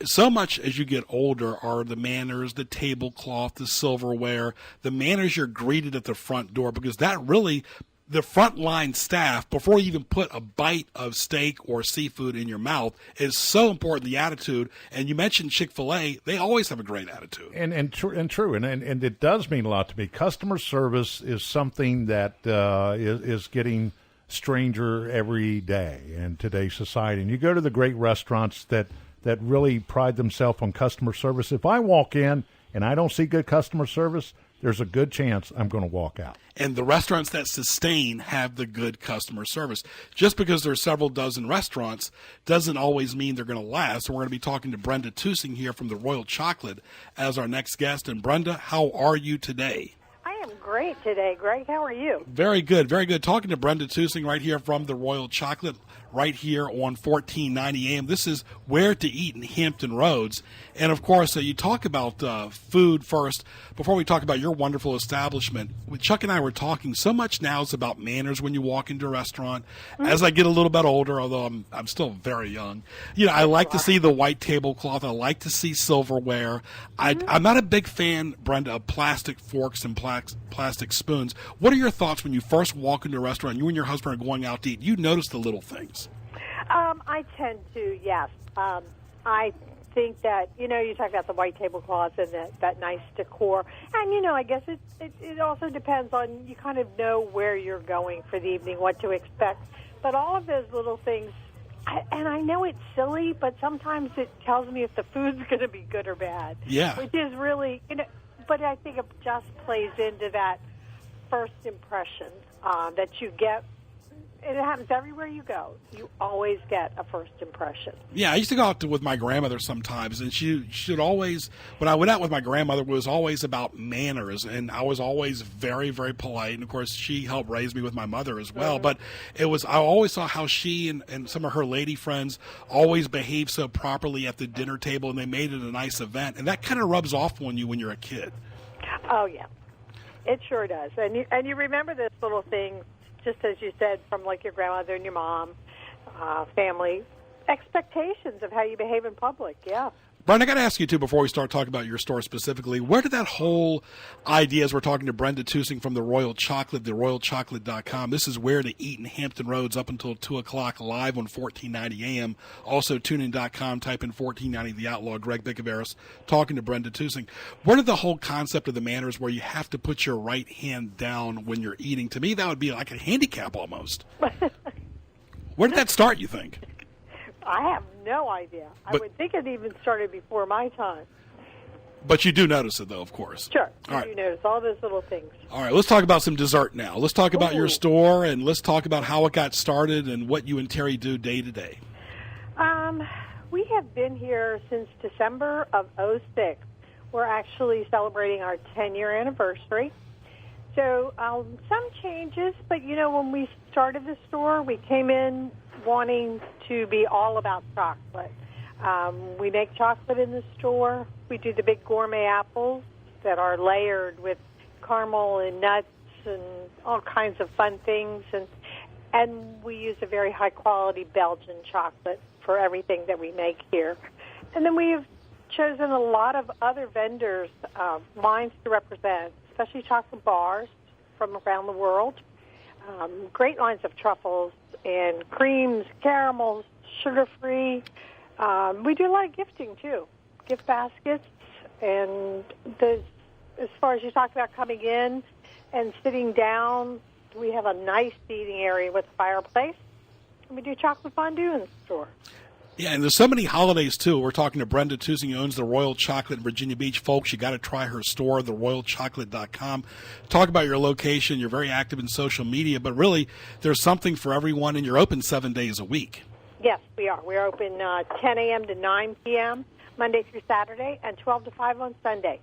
so much as you get older are the manners, the tablecloth, the silverware, the manners you're greeted at the front door, because that really, the frontline staff, before you even put a bite of steak or seafood in your mouth, is so important, the attitude. And you mentioned Chick-fil-A. They always have a great attitude. And true. And it does mean a lot to me. Customer service is something that is getting stranger every day in today's society. And you go to the great restaurants that really pride themselves on customer service. If I walk in and I don't see good customer service, there's a good chance I'm going to walk out. And the restaurants that sustain have the good customer service. Just because there's several dozen restaurants doesn't always mean they're going to last. So we're going to be talking to Brenda Tusing here from the Royal Chocolate as our next guest. And Brenda, how are you today? I am great today, Greg. How are you? Very good, very good. Talking to Brenda Tusing right here from the Royal Chocolate, right here on 1490 AM. This is Where to Eat in Hampton Roads. And, of course, you talk about food first. Before we talk about your wonderful establishment, Chuck and I were talking, so much now is about manners when you walk into a restaurant. Mm-hmm. As I get a little bit older, although I'm still very young, I like to see the white tablecloth. I like to see silverware. I'm not a big fan, Brenda, of plastic forks and plastic spoons. What are your thoughts when you first walk into a restaurant, you and your husband are going out to eat? You notice the little things. I tend to, yes. I think that, you talk about the white tablecloths and that nice decor. And, I guess it also depends on, you kind of know where you're going for the evening, what to expect. But all of those little things, and I know it's silly, but sometimes it tells me if the food's going to be good or bad. Yeah. Which is really, but I think it just plays into that first impression that you get. It happens everywhere you go. You always get a first impression. Yeah, I used to go out with my grandmother sometimes, and she should always, when I went out with my grandmother, it was always about manners, and I was always very, very polite. And, of course, she helped raise me with my mother as well. Mm-hmm. But I always saw how she and some of her lady friends always behaved so properly at the dinner table, and they made it a nice event. And that kind of rubs off on you when you're a kid. Oh, yeah. It sure does. And you remember this little thing just as you said, from like your grandmother and your mom, family, expectations of how you behave in public, yeah. Brenda, I got to ask you, too, before we start talking about your store specifically, where did that whole idea, as we're talking to Brenda Tusing from the Royal Chocolate, theroyalchocolate.com, this is where to eat in Hampton Roads up until 2 o'clock live on 1490 AM. Also, tunein.com, type in 1490 The Outlaw, Greg Bicouvaris, talking to Brenda Tusing. Where did the whole concept of the manners where you have to put your right hand down when you're eating? To me, that would be like a handicap almost. Where did that start, you think? I have no idea. I would think it even started before my time. But you do notice it, though, of course. Sure. All You notice all those little things. All right, let's talk about some dessert now. Let's talk about your store, and let's talk about how it got started and what you and Terry do day to day. We have been here since December of '06. We're actually celebrating our 10-year anniversary. So some changes, but, when we started the store, we came in wanting to be all about chocolate. We make chocolate in the store. We do the big gourmet apples that are layered with caramel and nuts and all kinds of fun things. And we use a very high-quality Belgian chocolate for everything that we make here. And then we have chosen a lot of other vendors' lines to represent, especially chocolate bars from around the world. Great lines of truffles and creams, caramels, sugar-free. We do a lot of gifting, too, gift baskets. And as far as you talked about coming in and sitting down, we have a nice seating area with a fireplace. And we do chocolate fondue in the store. Yeah, and there's so many holidays, too. We're talking to Brenda Tusing, who owns the Royal Chocolate in Virginia Beach. Folks, you got to try her store, theroyalchocolate.com. Talk about your location. You're very active in social media, but really there's something for everyone, and you're open 7 days a week. Yes, we are. We're open 10 a.m. to 9 p.m., Monday through Saturday, and 12 to 5 on Sunday.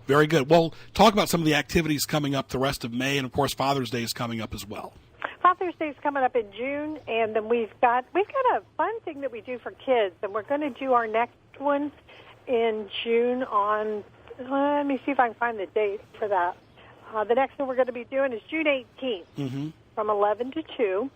Very good. Well, talk about some of the activities coming up the rest of May, and, of course, Father's Day is coming up as well. Father's Day is coming up in June, and then we've got a fun thing that we do for kids, and we're going to do our next one in June on, let me see if I can find the date for that. The next one we're going to be doing is June 18th from 11 to 2.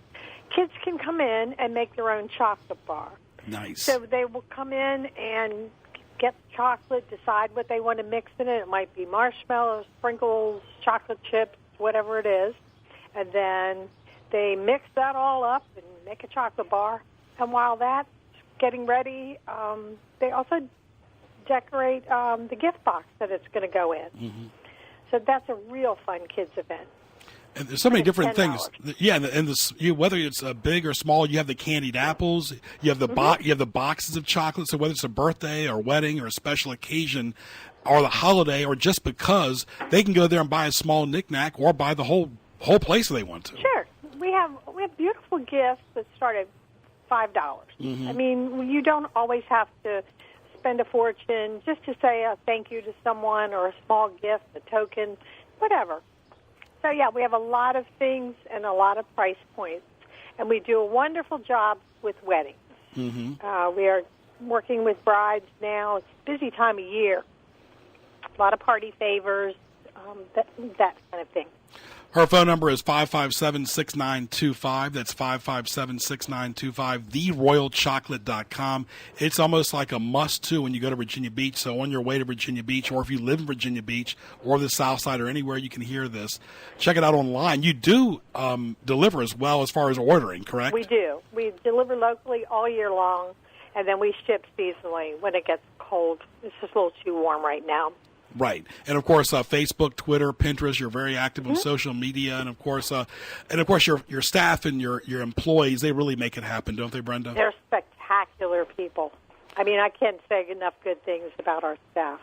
Kids can come in and make their own chocolate bar. Nice. So they will come in and get chocolate, decide what they want to mix in it. It might be marshmallows, sprinkles, chocolate chips, whatever it is. And then they mix that all up and make a chocolate bar. And while that's getting ready, they also decorate the gift box that it's going to go in. So that's a real fun kids event. And there's so many different $10. things. Yeah, and whether it's big or small, you have the candied apples, you have the you have the boxes of chocolate. So whether it's a birthday or wedding or a special occasion or the holiday or just because, they can go there and buy a small knickknack or buy the whole place if they want to. Sure. We have beautiful gifts that start at $5. I mean, you don't always have to spend a fortune just to say a thank you to someone or a small gift, a token, whatever. So, yeah, we have a lot of things and a lot of price points. And we do a wonderful job with weddings. We are working with brides now. It's a busy time of year. A lot of party favors, that kind of thing. Her phone number is 557-6925. That's 557-6925, theroyalchocolate.com. It's almost like a must, too, when you go to Virginia Beach. So on your way to Virginia Beach, or if you live in Virginia Beach or the South Side or anywhere you can hear this, check it out online. You do deliver as well as far as ordering, correct? We do. We deliver locally all year long, and then we ship seasonally when it gets cold. It's just a little too warm right now. Right, and of course, Facebook, Twitter, Pinterest. You're very active on social media, and of course, your staff and your employees—they really make it happen, don't they, Brenda? They're spectacular people. I mean, I can't say enough good things about our staff.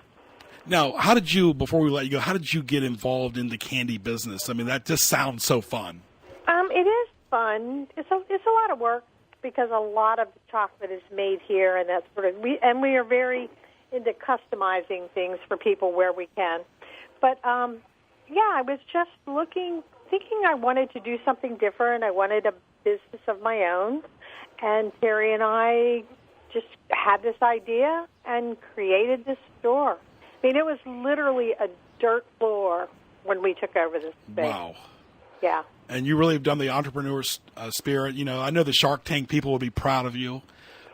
Now, how did you, before we let you go, how did you get involved in the candy business? I mean, that just sounds so fun. It is fun. It's a lot of work because a lot of the chocolate is made here, and that's sort of we are very into customizing things for people where we can. But, I was just thinking I wanted to do something different. I wanted a business of my own. And Terry and I just had this idea and created this store. I mean, it was literally a dirt floor when we took over this space. Wow. Yeah. And you really have done the entrepreneur spirit. You know, I know the Shark Tank people will be proud of you.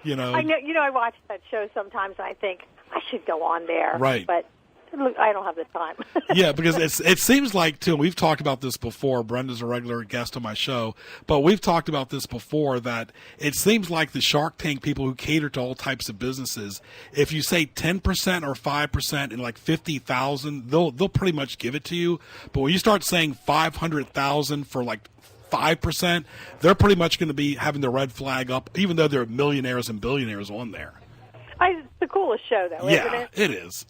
You know, I know. You know, I watch that show sometimes, and I think I should go on there. Right. But I don't have the time. Yeah, because it seems like, too, we've talked about this before. Brenda's a regular guest on my show, but we've talked about this before, that it seems like the Shark Tank people who cater to all types of businesses, if you say 10% or 5% and like 50,000, they'll pretty much give it to you. But when you start saying 500,000 for like 5%, they're pretty much going to be having the red flag up, even though there are millionaires and billionaires on there. It's the coolest show, though, isn't it? Yeah, it is.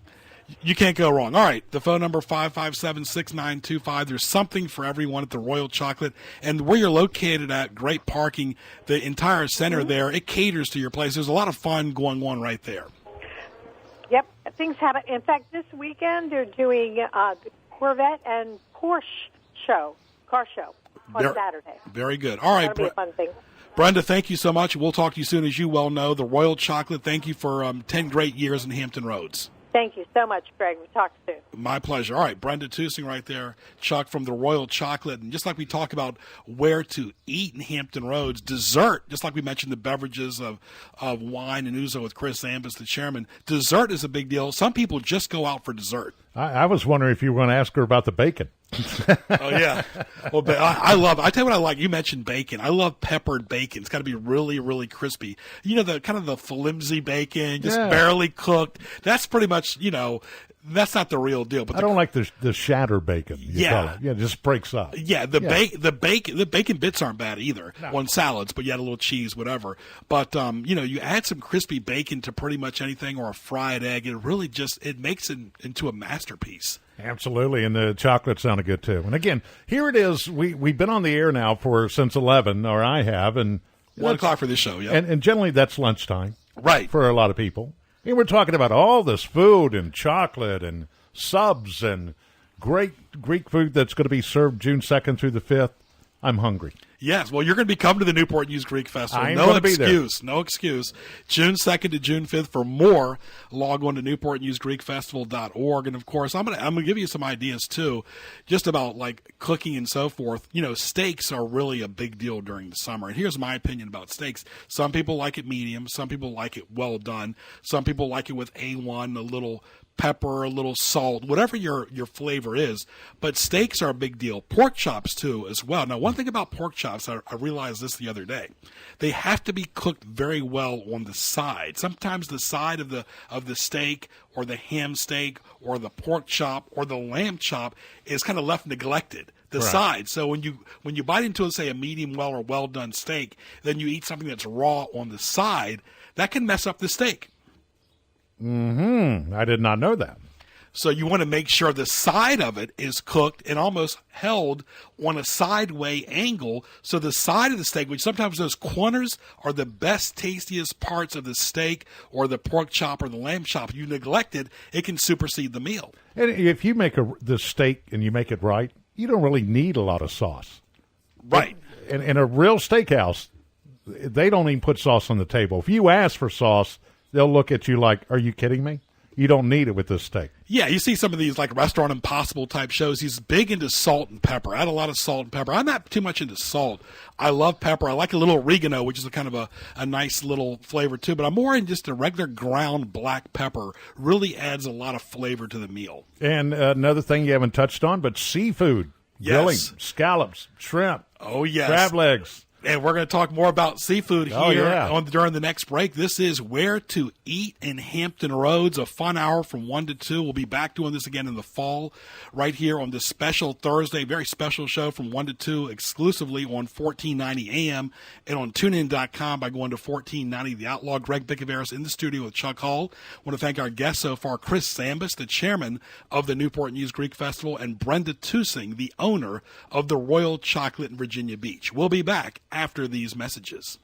You can't go wrong. All right, the phone number 557-6925. There's something for everyone at the Royal Chocolate. And where you're located at, great parking, the entire center there, it caters to your place. There's a lot of fun going on right there. Yep, things happen. In fact, this weekend they're doing the Corvette and Porsche car show on Saturday. Very good. All right, That'll be a fun thing. Brenda, thank you so much. We'll talk to you soon. As you well know, the Royal Chocolate, thank you for 10 great years in Hampton Roads. Thank you so much, Greg. We'll talk soon. My pleasure. All right, Brenda Tusing right there, Chuck from the Royal Chocolate. And just like we talk about where to eat in Hampton Roads, dessert, just like we mentioned the beverages of wine and ouzo with Chris Zambas, the chairman, dessert is a big deal. Some people just go out for dessert. I was wondering if you were going to ask her about the bacon. Oh, yeah. Well, I tell you what I like. You mentioned bacon. I love peppered bacon. It's got to be really, really crispy. You know, the kind of the flimsy bacon, just barely cooked. That's pretty much, you know, that's not the real deal. But I don't like the shatter bacon. Call it. Yeah, it just breaks up. Yeah, the bacon bits aren't bad either on salads, but you add a little cheese, whatever. But you know, you add some crispy bacon to pretty much anything, or a fried egg. It really it makes it into a masterpiece. Absolutely, and the chocolate sounded good too. And again, here it is. We've been on the air now since 11, or I have, and 1 o'clock for this show. Yeah, and generally that's lunchtime, right, for a lot of people. And we're talking about all this food and chocolate and subs and great Greek food that's going to be served June 2nd through the 5th. I'm hungry. Yes, well, you're going to be coming to the Newport News Greek Festival. No excuse. No excuse. June 2nd to June 5th. For more, log on to newportnewsgreekfestival.org. And, of course, I'm going to give you some ideas, too, just about, like, cooking and so forth. You know, steaks are really a big deal during the summer. And here's my opinion about steaks. Some people like it medium. Some people like it well done. Some people like it with A1, a little pepper, a little salt, whatever your flavor is. But steaks are a big deal. Pork chops, too, as well. Now, one thing about pork chops, I realized this the other day. They have to be cooked very well on the side. Sometimes the side of the steak or the ham steak or the pork chop or the lamb chop is kind of left neglected. The side. So when you bite into, say, a medium well or well done steak, then you eat something that's raw on the side, that can mess up the steak. I did not know that. So you want to make sure the side of it is cooked and almost held on a sideway angle. So the side of the steak, which sometimes those corners are the best, tastiest parts of the steak or the pork chop or the lamb chop, you neglect it, it can supersede the meal. And if you make the steak and you make it right, you don't really need a lot of sauce. Right. In a real steakhouse, they don't even put sauce on the table. If you ask for sauce, they'll look at you like, are you kidding me? You don't need it with this steak. Yeah, you see some of these like Restaurant Impossible type shows. He's big into salt and pepper. I add a lot of salt and pepper. I'm not too much into salt. I love pepper. I like a little oregano, which is a kind of a nice little flavor too. But I'm more in just a regular ground black pepper. Really adds a lot of flavor to the meal. And another thing you haven't touched on, but seafood. Yes. Grilling, scallops, shrimp. Oh, yes. Crab legs. And we're going to talk more about seafood here during the next break. This is Where to Eat in Hampton Roads, a fun hour from 1 to 2. We'll be back doing this again in the fall right here on this special Thursday, very special show from 1 to 2 exclusively on 1490 AM and on tunein.com by going to 1490 The Outlaw. Greg Bicouvaris in the studio with Chuck Hall. I want to thank our guests so far, Chris Zambas, the chairman of the Newport News Greek Festival, and Brenda Tusing, the owner of the Royal Chocolate in Virginia Beach. We'll be back after these messages.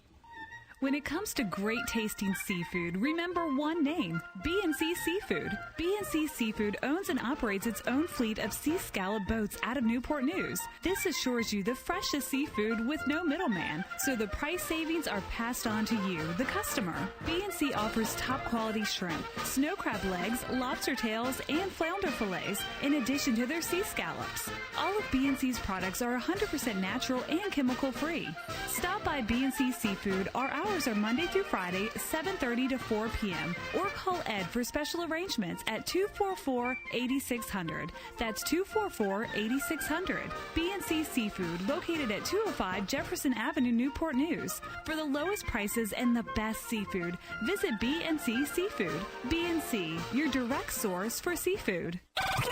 When it comes to great tasting seafood, remember one name, B&C Seafood. B&C Seafood owns and operates its own fleet of sea scallop boats out of Newport News. This assures you the freshest seafood with no middleman, so the price savings are passed on to you, the customer. B&C offers top quality shrimp, snow crab legs, lobster tails, and flounder fillets, in addition to their sea scallops. All of B&C's products are 100% natural and chemical free. Stop by B&C Seafood. Our hours are Monday through Friday, 7:30 to 4 p.m. Or call Ed for special arrangements at 244-8600. That's 244-8600. B&C Seafood, located at 205 Jefferson Avenue, Newport News. For the lowest prices and the best seafood, visit B&C Seafood. B&C, your direct source for seafood.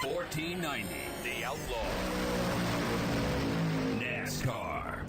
1490, The Outlaw. NASCAR.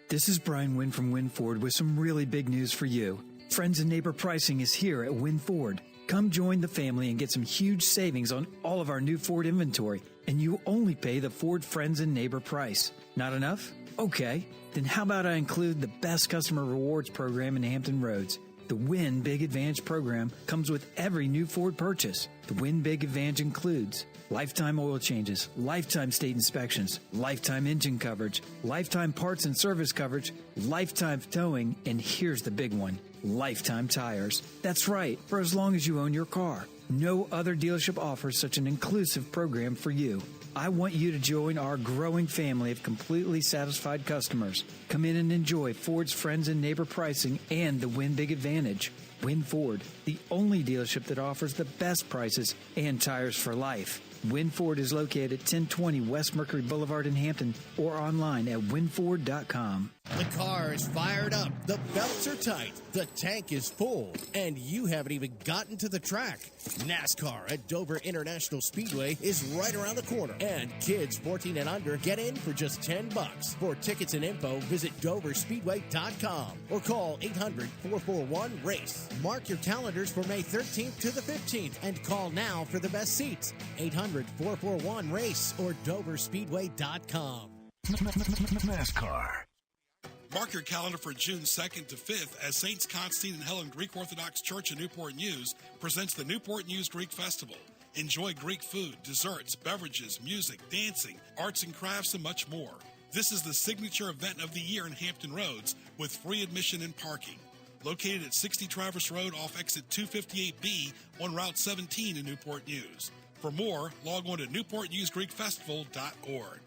This is Brian Wynn from Wynn Ford with some really big news for you. Friends and Neighbor Pricing is here at Wynn Ford. Come join the family and get some huge savings on all of our new Ford inventory, and you only pay the Ford Friends and Neighbor price. Not enough? Okay. Then how about I include the best customer rewards program in Hampton Roads? The Win Big Advantage program comes with every new Ford purchase. The Win Big Advantage includes lifetime oil changes, lifetime state inspections, lifetime engine coverage, lifetime parts and service coverage, lifetime towing, and here's the big one, lifetime tires. That's right, for as long as you own your car. No other dealership offers such an inclusive program for you. I want you to join our growing family of completely satisfied customers. Come in and enjoy Ford's Friends and Neighbor Pricing and the Win Big Advantage. Win Ford, the only dealership that offers the best prices and tires for life. Win Ford is located at 1020 West Mercury Boulevard in Hampton or online at winford.com. The car is fired up, the belts are tight, the tank is full, and you haven't even gotten to the track. NASCAR at Dover International Speedway is right around the corner, and kids 14 and under get in for just $10. For tickets and info, visit doverspeedway.com or call 800-441-RACE. Mark your calendars for May 13th to the 15th and call now for the best seats. 800-441-RACE or doverspeedway.com. NASCAR. Mark your calendar for June 2nd to 5th as Saints Constantine and Helen Greek Orthodox Church in Newport News presents the Newport News Greek Festival. Enjoy Greek food, desserts, beverages, music, dancing, arts and crafts, and much more. This is the signature event of the year in Hampton Roads with free admission and parking. Located at 60 Traverse Road off exit 258B on Route 17 in Newport News. For more, log on to newportnewsgreekfestival.org.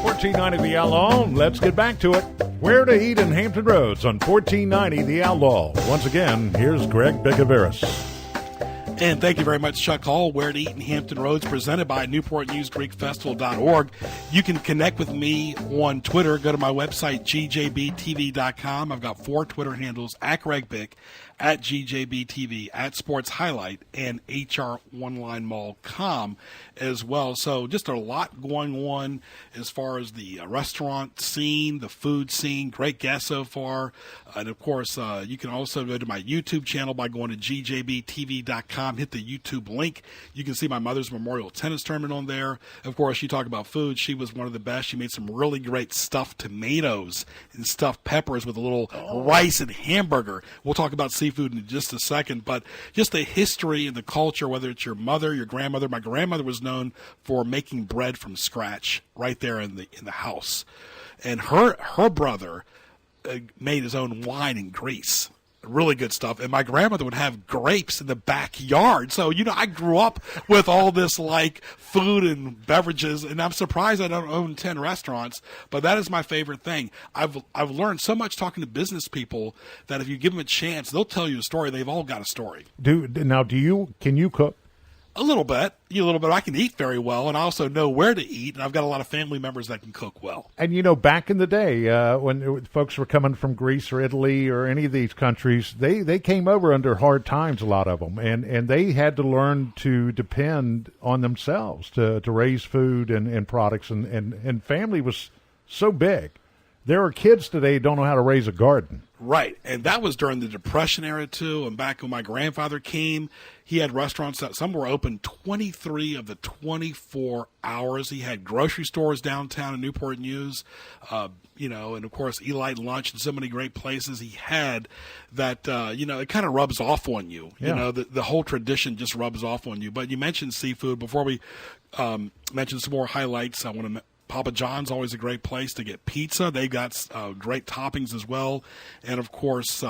1490 The Outlaw. Let's get back to it. Where to eat in Hampton Roads on 1490 The Outlaw. Once again, here's Greg Bicouvaris. And thank you very much, Chuck Hall. Where to Eat in Hampton Roads, presented by NewportNewsGreekFestival.org. You can connect with me on Twitter. Go to my website, gjbtv.com. I've got 4 Twitter handles, at Greg Bick, at GJBTV, at Sports Highlight, and HROnlineMall.com as well. So just a lot going on as far as the restaurant scene, the food scene. Great guests so far. And, of course, you can also go to my YouTube channel by going to gjbtv.com. Hit the YouTube link. You can see my mother's memorial tennis tournament on there. Of course, you talk about food. She was one of the best. She made some really great stuffed tomatoes and stuffed peppers with a little rice and hamburger. We'll talk about seafood in just a second, but just the history and the culture, whether it's your mother, your grandmother. My grandmother was known for making bread from scratch right there in the house. And her brother made his own wine in Greece. Really good stuff. And my grandmother would have grapes in the backyard. So, I grew up with all this like food and beverages, and I'm surprised I don't own 10 restaurants, but that is my favorite thing. I've learned so much talking to business people that if you give them a chance, they'll tell you a story. They've all got a story. Can you cook? A little bit. I can eat very well, and I also know where to eat, and I've got a lot of family members that can cook well. And, back in the day, when folks were coming from Greece or Italy or any of these countries, they came over under hard times, a lot of them, and they had to learn to depend on themselves to raise food and products, and family was so big. There are kids today who don't know how to raise a garden. Right, and that was during the Depression era, too, and back when my grandfather came, he had restaurants that some were open 23 of the 24 hours. He had grocery stores downtown in Newport News, and of course, Elite Lunch and so many great places he had that, it kind of rubs off on you. Yeah. You know, the whole tradition just rubs off on you. But you mentioned seafood. Before we mention some more highlights, I want to Papa John's, always a great place to get pizza. They've got great toppings as well. And, of course,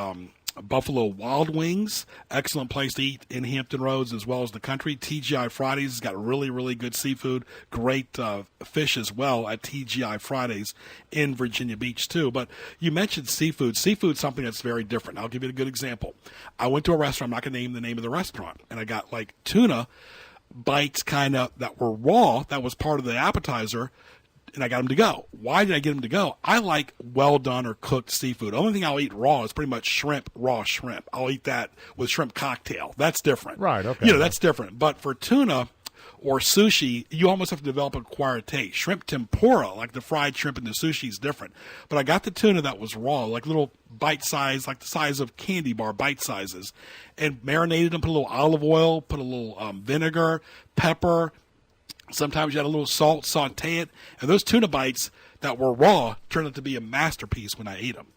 Buffalo Wild Wings, excellent place to eat in Hampton Roads as well as the country. TGI Fridays has got really, really good seafood, great fish as well at TGI Fridays in Virginia Beach too. But you mentioned seafood. Seafood's something that's very different. I'll give you a good example. I went to a restaurant. I'm not going to name the name of the restaurant. And I got like tuna bites kind of that were raw. That was part of the appetizer. And I got them to go. Why did I get them to go? I like well done or cooked seafood. The only thing I'll eat raw is pretty much shrimp, raw shrimp. I'll eat that with shrimp cocktail. That's different. Right, okay. That's different. But for tuna or sushi, you almost have to develop an acquired taste. Shrimp tempura, like the fried shrimp in the sushi, is different. But I got the tuna that was raw, like little bite size, like the size of candy bar bite sizes, and marinated them, put a little olive oil, put a little vinegar, pepper. Sometimes you add a little salt, saute it, and those tuna bites that were raw turned out to be a masterpiece when I ate them.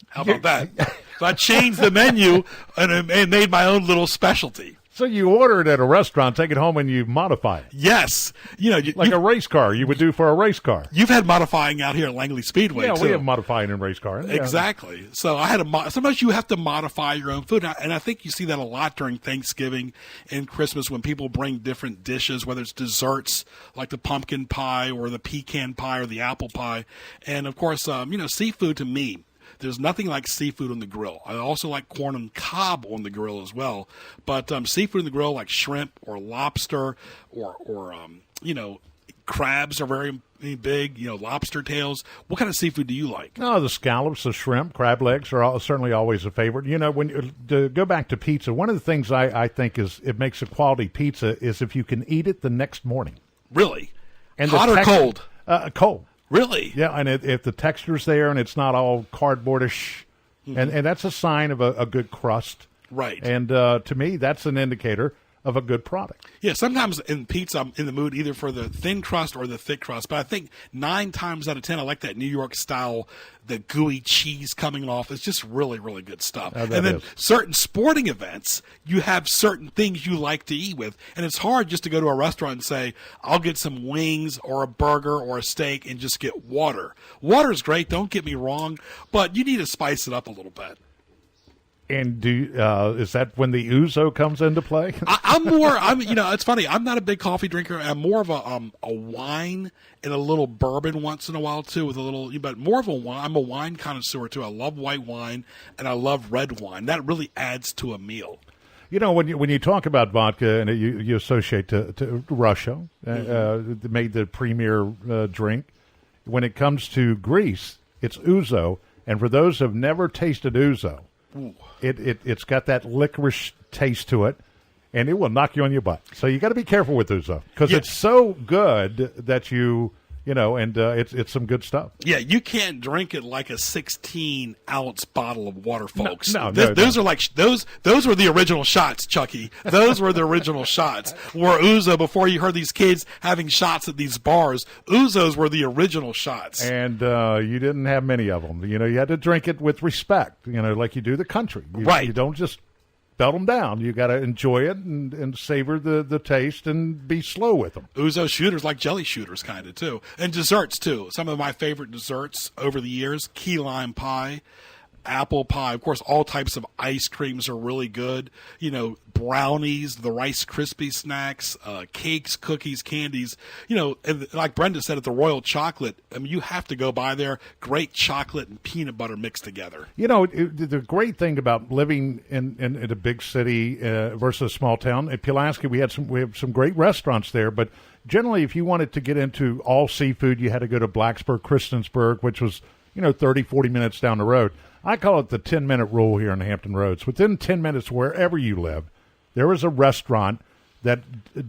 How about that? So I changed the menu and made my own little specialty. So you order it at a restaurant, take it home, and you modify it. Yes. Like a race car you would do for a race car. You've had modifying out here at Langley Speedway, yeah, too. we have modifying in race cars. Exactly. Yeah. So I had sometimes you have to modify your own food. And I think you see that a lot during Thanksgiving and Christmas when people bring different dishes, whether it's desserts like the pumpkin pie or the pecan pie or the apple pie. And, of course, seafood to me, there's nothing like seafood on the grill. I also like corn on cob on the grill as well. But seafood on the grill, like shrimp or lobster or crabs are very big, lobster tails. What kind of seafood do you like? Oh, the scallops, the shrimp, crab legs are certainly always a favorite. To go back to pizza, one of the things I think is it makes a quality pizza is if you can eat it the next morning. Really? And hot or cold? Cold. Really? Yeah, and if the texture's there and it's not all cardboardish, and that's a sign of a good crust. Right. And to me, that's an indicator of a good product. Yeah, sometimes in pizza, I'm in the mood either for the thin crust or the thick crust. But I think 9 times out of 10, I like that New York style, the gooey cheese coming off. It's just really, really good stuff. And then certain sporting events, you have certain things you like to eat with. And it's hard just to go to a restaurant and say, I'll get some wings or a burger or a steak and just get water. Water's great, don't get me wrong, but you need to spice it up a little bit. And is that when the ouzo comes into play? It's funny. I'm not a big coffee drinker. I'm more of a wine and a little bourbon once in a while too, but more of a wine. I'm a wine connoisseur too. I love white wine and I love red wine. That really adds to a meal. When you talk about vodka and you associate to Russia, made the premier drink. When it comes to Greece, it's ouzo. And for those who have never tasted ouzo, it's got that licorice taste to it, and it will knock you on your butt. So you got to be careful with ouzo because it's so good that it's some good stuff. Yeah, you can't drink it like a 16-ounce bottle of water, folks. Those are like those were the original shots, Chucky. Those were the original shots. Where ouzo, before you heard these kids having shots at these bars, ouzos were the original shots. And you didn't have many of them. You had to drink it with respect, like you do the country. Right. You don't just belt them down. You got to enjoy it and savor the taste and be slow with them. Ouzo shooters like jelly shooters kind of too. And desserts too. Some of my favorite desserts over the years, key lime pie, apple pie. Of course, all types of ice creams are really good. Brownies, the Rice Krispie snacks, cakes, cookies, candies. And like Brenda said at the Royal Chocolate, you have to go by there. Great chocolate and peanut butter mixed together. The great thing about living in a big city versus a small town, at Pulaski, we have some great restaurants there, but generally if you wanted to get into all seafood, you had to go to Blacksburg, Christiansburg, which was 30, 40 minutes down the road. I call it the 10-minute rule here in Hampton Roads. Within 10 minutes, wherever you live, there is a restaurant that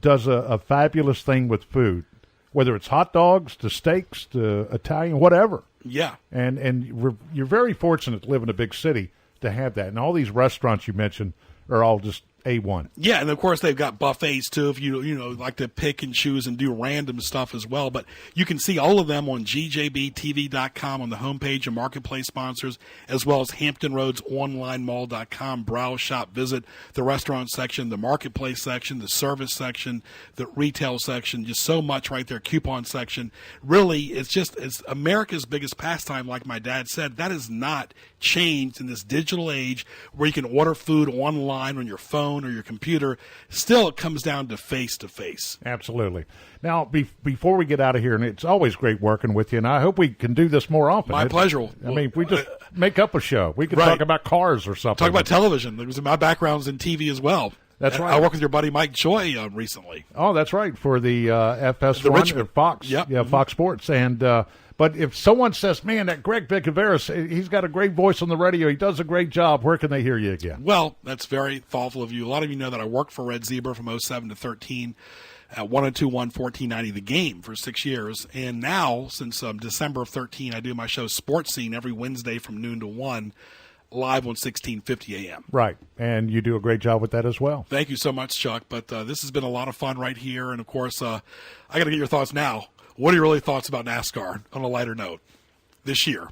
does a fabulous thing with food, whether it's hot dogs to steaks to Italian, whatever. Yeah. And you're very fortunate to live in a big city to have that. And all these restaurants you mentioned are all just A1. Yeah, and of course they've got buffets too if you like to pick and choose and do random stuff as well. But you can see all of them on gjbtv.com on the homepage of Marketplace sponsors, as well as HamptonRoadsOnlineMall.com. Browse, shop, visit the restaurant section, the Marketplace section, the service section, the retail section, just so much right there, coupon section. Really, it's America's biggest pastime, like my dad said. That has not changed in this digital age where you can order food online on your phone or your computer. Still, it comes down to face-to-face. Absolutely. Now, before we get out of here, and it's always great working with you, and I hope we can do this more often. My pleasure. I mean, if we just make up a show. We could Right. talk about cars or something. Talk about television. My background's in TV as well. That's right. I worked with your buddy Mike Joy recently. Oh, that's right, for the FS1 The Richmond. or Fox. Yep. Yeah, Fox Sports. And but if someone says, man, that Greg Bicouvaris, he's got a great voice on the radio, he does a great job, where can they hear you again? Well, that's very thoughtful of you. A lot of you know that I worked for Red Zebra from 07 to 13 at 102.1 1490 The Game for 6 years. And now, since December of 13, I do my show Sports Scene every Wednesday from noon to 1, live on 1650 a.m. Right, and you do a great job with that as well. Thank you so much, Chuck. But this has been a lot of fun right here. And, of course, I got to get your thoughts now. What are your really thoughts about NASCAR on a lighter note this year?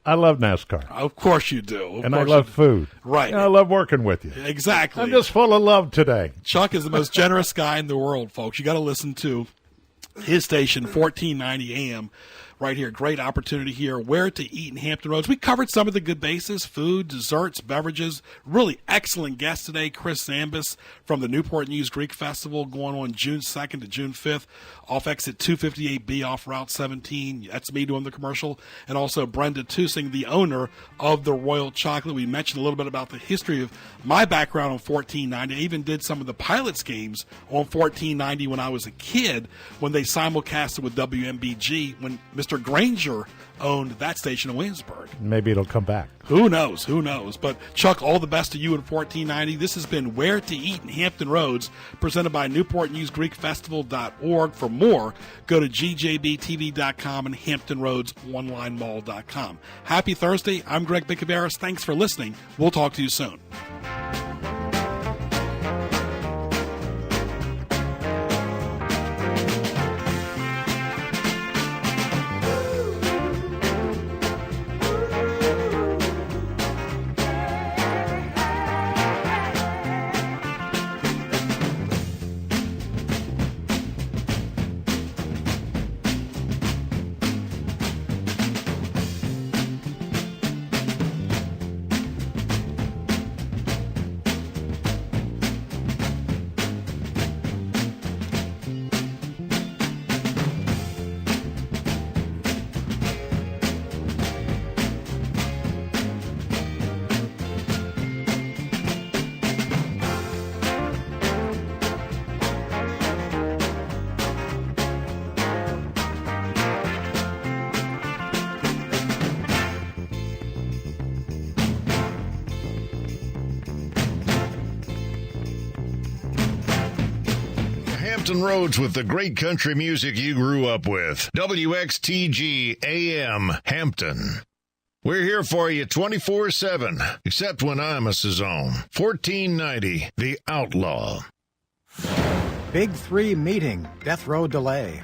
I love NASCAR. Of course you do. And I love food. Right. And I love working with you. Exactly. I'm just full of love today. Chuck is the most generous guy in the world, folks. You got to listen to his station, 1490 AM, right here. Great opportunity here. Where to eat in Hampton Roads. We covered some of the good bases, food, desserts, beverages. Really excellent guest today, Chris Zambas from the Newport News Greek Festival, going on June 2nd to June 5th off exit 258B off Route 17. That's me doing the commercial. And also Brenda Tusing, the owner of the Royal Chocolate. We mentioned a little bit about the history of my background on 1490. I even did some of the Pilots games on 1490 when I was a kid, when they simulcasted with WMBG, when Mr. Granger owned that station in Williamsburg. Maybe it'll come back. Who knows? Who knows? But, Chuck, all the best to you in 1490. This has been Where to Eat in Hampton Roads, presented by NewportNewsGreekFestival.org. For more, go to gjbtv.com and HamptonRoadsOnlineMall.com. Happy Thursday. I'm Greg Bicouvaris. Thanks for listening. We'll talk to you soon. Hampton Roads with the great country music you grew up with. WXTG AM Hampton. We're here for you 24/7, except when Imus is on. 1490, The Outlaw. Big 3 meeting, death row delay.